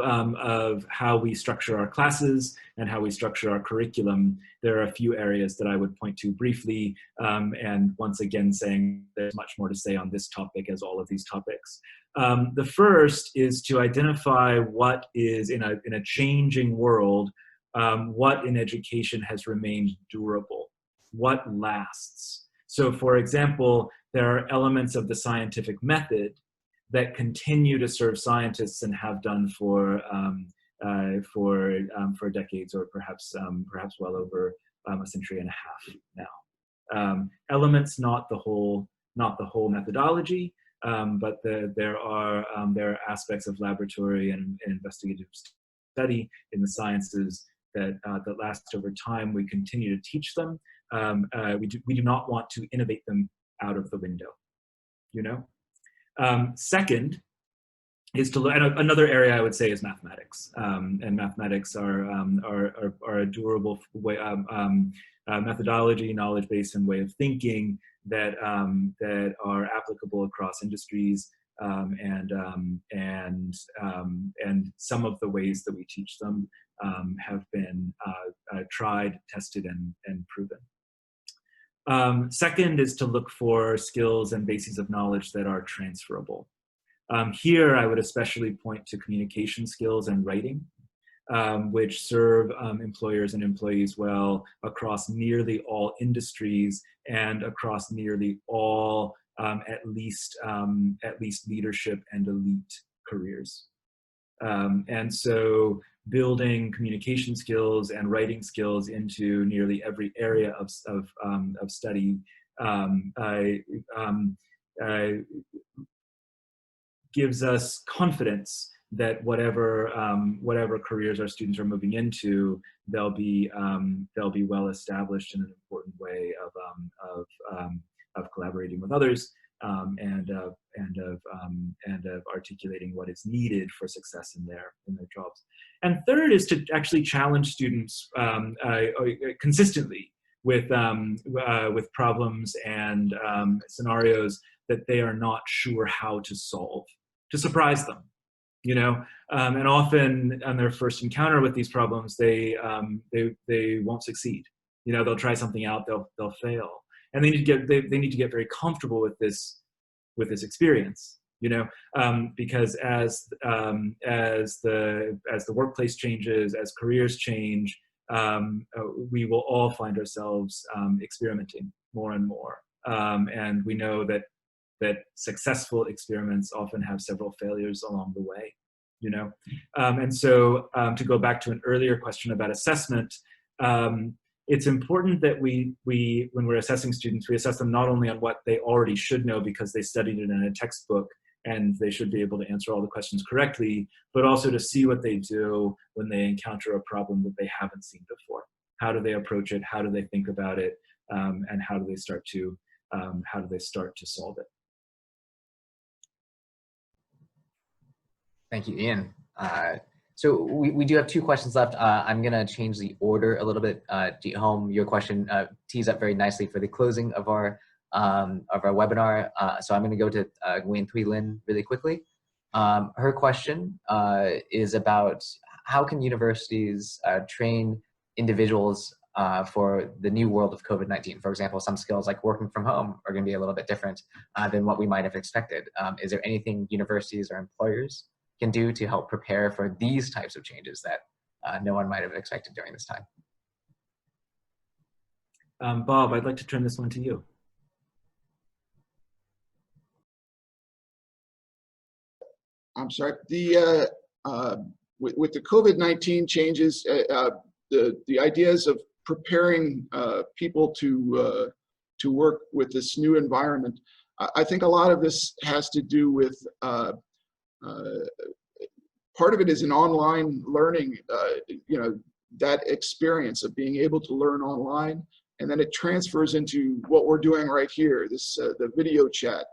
Speaker 5: how we structure our classes and how we structure our curriculum, there are a few areas that I would point to briefly, and once again saying there's much more to say on this topic as all of these topics. The first is to identify what is, in a changing world, what in education has remained durable, what lasts. So for example, there are elements of the scientific method that continue to serve scientists and have done for decades, or perhaps well over a century and a half now. Elements, not the whole not the whole methodology, but there are aspects of laboratory and investigative study in the sciences that last over time. We continue to teach them. We do not want to innovate them out of the window, you know? Second is to look, and another area I would say is mathematics. And mathematics are a durable way, methodology, knowledge base, and way of thinking that are applicable across industries, and some of the ways that we teach them have been tried, tested, and proven. Second is to look for skills and bases of knowledge that are transferable. Here, I would especially point to communication skills and writing, which serve employers and employees well across nearly all industries and across nearly all at least leadership and elite careers. And so building communication skills and writing skills into nearly every area of study gives us confidence that whatever careers our students are moving into, they'll be well established in an important way of collaborating with others, and of articulating what is needed for success in their jobs. And third is to actually challenge students consistently with problems and scenarios that they are not sure how to solve, to surprise them, you know. And often on their first encounter with these problems, they won't succeed. You know, they'll try something out, they'll fail, and they need to get very comfortable with this experience, you know, because as the workplace changes, as careers change, we will all find ourselves experimenting more and more, and we know that successful experiments often have several failures along the way, you know. And so to go back to an earlier question about assessment, it's important that we when we're assessing students, we assess them not only on what they already should know because they studied it in a textbook and they should be able to answer all the questions correctly, but also to see what they do when they encounter a problem that they haven't seen before. How do they approach it? How do they think about it? And how do they start to solve it?
Speaker 1: Thank you, Ian. So we do have two questions left. I'm gonna change the order a little bit. Home, your question tees up very nicely for the closing of our webinar. So I'm gonna go to Nguyen Thuy Linh really quickly. Her question is about how can universities train individuals for the new world of COVID-19? For example, some skills like working from home are gonna be a little bit different than what we might have expected. Is there anything universities or employers can do to help prepare for these types of changes that no one might have expected during this time?
Speaker 5: Bob, I'd like to turn this one to you.
Speaker 4: I'm sorry. With the COVID-19 changes, the ideas of preparing people to work with this new environment, I think a lot of this has to do with part of it is an online learning, you know, that experience of being able to learn online, and then it transfers into what we're doing right here, this the video chat.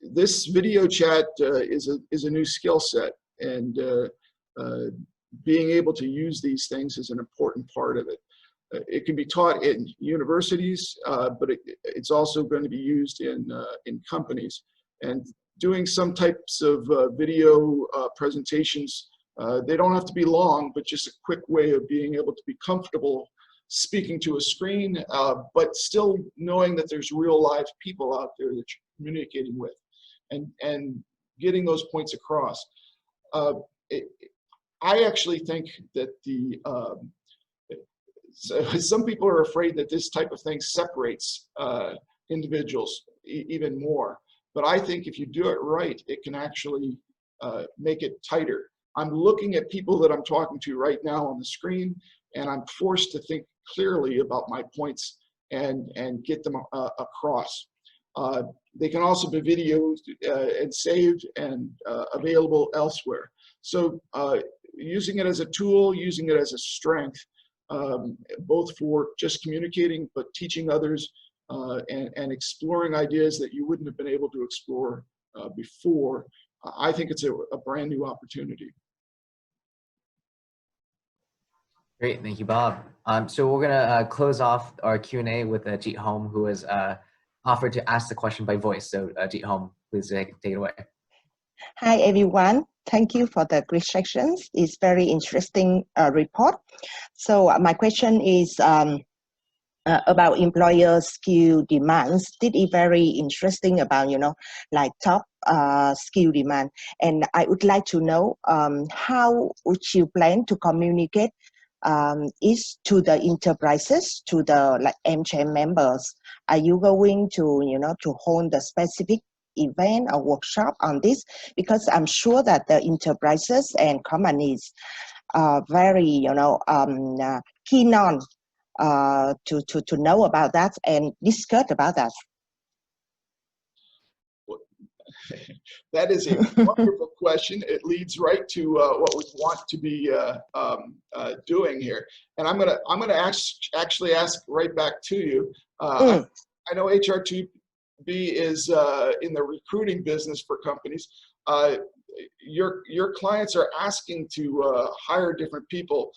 Speaker 4: This video chat is a new skill set, and being able to use these things is an important part of it. It can be taught in universities, but it's also going to be used in companies. And doing some types of video presentations, they don't have to be long, but just a quick way of being able to be comfortable speaking to a screen, but still knowing that there's real live people out there that you're communicating with, and getting those points across. I actually think that some people are afraid that this type of thing separates individuals even more. But I think if you do it right, it can actually make it tighter. I'm looking at people that I'm talking to right now on the screen, and I'm forced to think clearly about my points and get them across. They can also be videoed and saved and available elsewhere. So using it as a tool, using it as a strength, both for just communicating, but teaching others and exploring ideas that you wouldn't have been able to explore before. I think it's a brand new opportunity.
Speaker 1: Great, thank you, Bob. So we're gonna close off our Q&A with Jeet Home, who has offered to ask the question by voice. So Jeet Home, please take it away.
Speaker 6: Hi, everyone. Thank you for the great sections. It's very interesting report. So my question is about employer skill demands. This is very interesting about, like top skill demand. And I would like to know how would you plan to communicate is to the enterprises, to the like AmCham members? Are you going to, to hold the specific event or workshop on this? Because I'm sure that the enterprises and companies are very, keen on to know about that and discuss about that.
Speaker 4: That is a wonderful question. It leads right to what we want to be doing here, and I'm gonna actually ask right back to you. I know HR2B is in the recruiting business for companies. Your clients are asking to hire different people,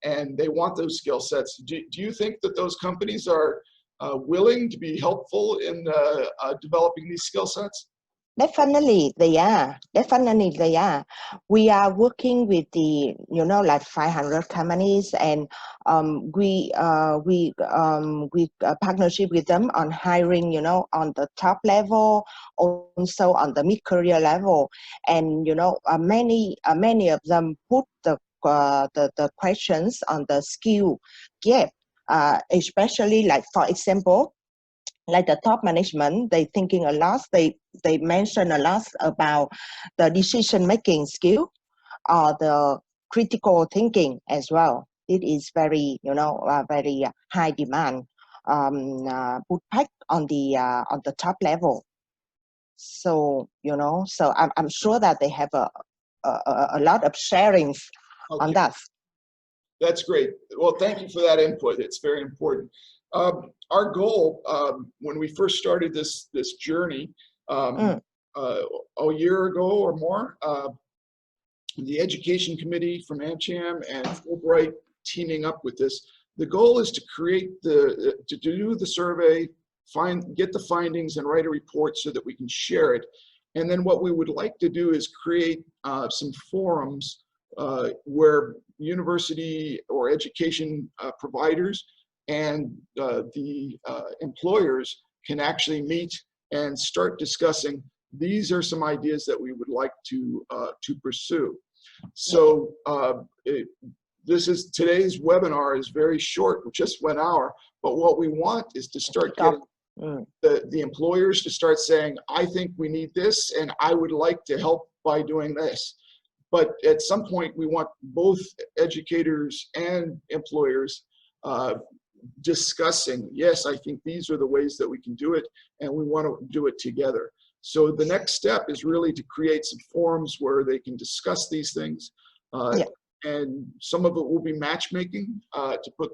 Speaker 4: and they want those skill sets. Do you think that those companies are willing to be helpful in developing these skill sets?
Speaker 6: Definitely they are. Definitely they are. We are working with the, like 500 companies, and we partnership with them on hiring, on the top level, also on the mid-career level, and many of them put the questions on the skill gap, especially like, for example, like the top management, they thinking a lot. They mention a lot about the decision-making skill or the critical thinking as well. It is very, very high demand, put back on the top level. So, so I'm sure that they have a lot of sharings on that.
Speaker 4: That's great. Well, thank you for that input. It's very important. Our goal when we first started this journey a year ago or more, the education committee from AmCham and Fulbright teaming up with this, the goal is to create to do the survey, get the findings and write a report so that we can share it. And then what we would like to do is create some forums where university or education providers and the employers can actually meet and start discussing. These are some ideas that we would like to pursue. So today's webinar is very short, just 1 hour. But what we want is to start getting the employers to start saying, I think we need this, and I would like to help by doing this. But at some point, we want both educators and employers discussing, yes, I think these are the ways that we can do it, and we want to do it together. So the next step is really to create some forums where they can discuss these things. And some of it will be matchmaking to put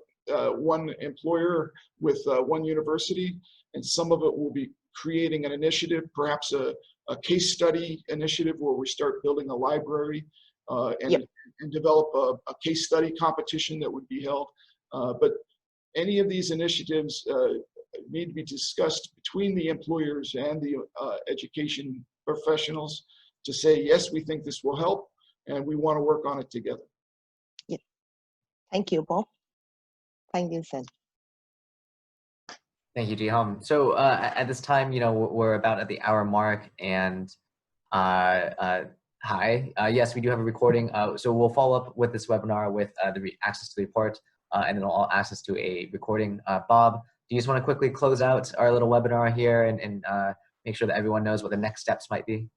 Speaker 4: one employer with one university, and some of it will be creating an initiative, perhaps a case study initiative where we start building a library and develop a case study competition that would be held. But any of these initiatives need to be discussed between the employers and the education professionals to say, yes, we think this will help, and we want to work on it together.
Speaker 6: Yeah. Thank you, Bob. Thank you, Sen.
Speaker 1: Thank you, Jiham. So at this time, we're about at the hour mark, and yes, we do have a recording. So we'll follow up with this webinar with the access to the report, and then all access to a recording. Bob, do you just want to quickly close out our little webinar here and make sure that everyone knows what the next steps might be?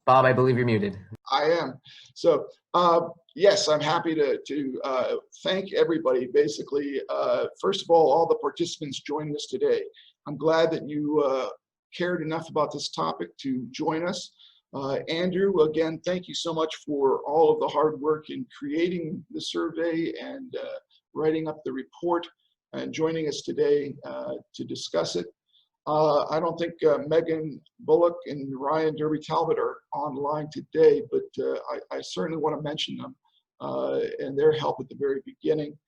Speaker 1: Bob, I believe you're muted.
Speaker 4: I am. So yes, I'm happy to thank everybody. Basically, first of all the participants joining us today. I'm glad that you cared enough about this topic to join us. Andrew, again, thank you so much for all of the hard work in creating the survey and writing up the report and joining us today to discuss it. I don't think Megan Bullock and Ryan Derby Talbot are online today, but I certainly want to mention them and their help at the very beginning.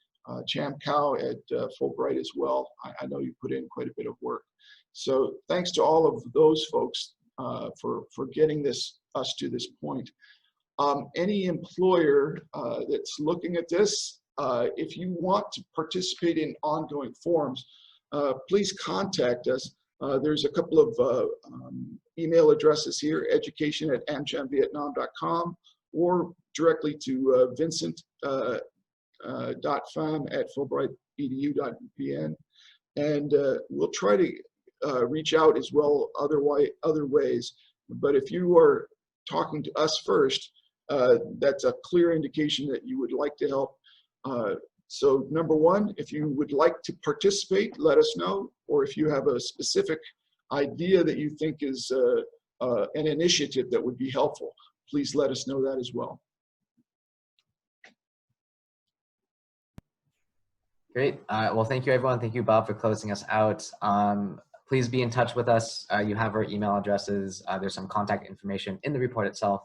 Speaker 4: Cham Cow at Fulbright as well. I know you put in quite a bit of work. So thanks to all of those folks for getting us to this point. Any employer that's looking at this, if you want to participate in ongoing forums, please contact us. There's a couple of email addresses here, education@amchamvietnam.com or directly to vincent.pham@fulbright.edu.vn. And we'll try to reach out as well other ways. But if you are talking to us first, that's a clear indication that you would like to help. So number one, if you would like to participate, let us know. Or if you have a specific idea that you think is an initiative that would be helpful, please let us know that as well.
Speaker 1: Great. Well, thank you, everyone. Thank you, Bob, for closing us out. Please be in touch with us. You have our email addresses. There's some contact information in the report itself.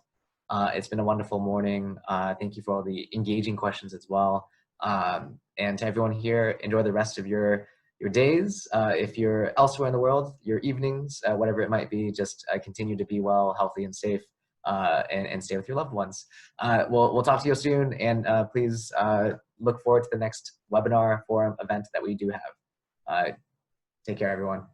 Speaker 1: It's been a wonderful morning. Thank you for all the engaging questions as well. And to everyone here, enjoy the rest of your days. If you're elsewhere in the world, your evenings, whatever it might be, just continue to be well, healthy, and safe, and stay with your loved ones. We'll talk to you soon, and please look forward to the next webinar forum event that we do have. Take care, everyone.